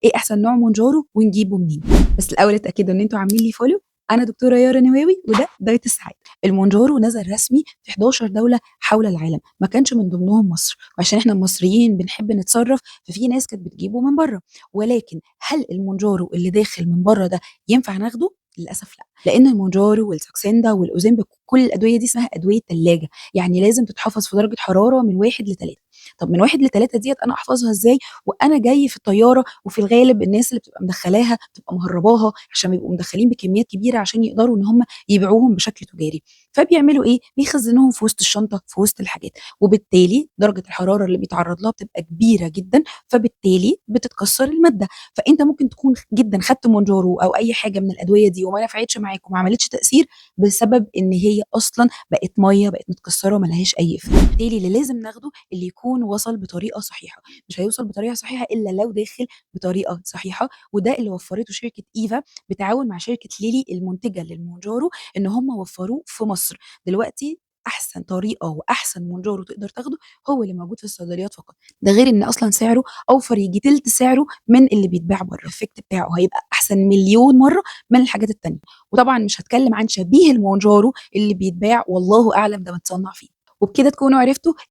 ايه احسن نوع مونجارو ونجيبه منين. بس الاول اتاكدوا ان انتوا عاملين لي فولو. انا دكتوره يارا نواوي وده دايت السعاده. المونجارو نزل رسمي في 11 دوله حول العالم، ما كانش من ضمنهم مصر، وعشان احنا المصريين بنحب نتصرف ففي ناس كانت بتجيبه من بره. ولكن هل المونجارو اللي داخل من بره ده ينفع ناخده؟ للاسف لا، لان المونجارو والساكسيندا والاوزempic كل الادويه دي اسمها ادويه ثلاجه، يعني لازم تتحفظ في درجه حراره من 1 ل 3. طب من 1 ل 3 ديت انا احفظها ازاي وانا جاي في الطياره؟ وفي الغالب الناس اللي بتبقى مدخلاها بتبقى مهرباها عشان بيبقوا مدخلين بكميات كبيره عشان يقدروا ان هم يبيعوهم بشكل تجاري. فبيعملوا ايه؟ بيخزنوهم في وسط الشنطه في وسط الحاجات، وبالتالي درجه الحراره اللي بيتعرض لها بتبقى كبيره جدا، فبالتالي بتتكسر الماده. فانت ممكن تكون جدا خدت مونجارو او اي حاجه من الادويه دي وما نفعتش معاك وما عملتش تاثير بسبب ان هي اصلا بقت ميه، بقت متكسره وملهاش اي افاده. بالتالي اللي لازم ناخده اللي يكون وصل بطريقه صحيحه، مش هيوصل بطريقه صحيحه الا لو داخل بطريقه صحيحه. وده اللي وفرته شركه ايفا بالتعاون مع شركه ليلي المنتجه للمونجارو، ان هم وفروه في مصر. دلوقتي احسن طريقه واحسن مونجارو تقدر تاخده هو اللي موجود في الصيدليات فقط. ده غير ان اصلا سعره اوفر، يجي تلت سعره من اللي بيتباع بره. الافكت بتاعه هيبقى احسن مليون مره من الحاجات التانيه. وطبعا مش هتكلم عن شبيه المونجارو اللي بيتباع والله اعلم ده متصنع فيه. وبكده تكونوا عرفتوا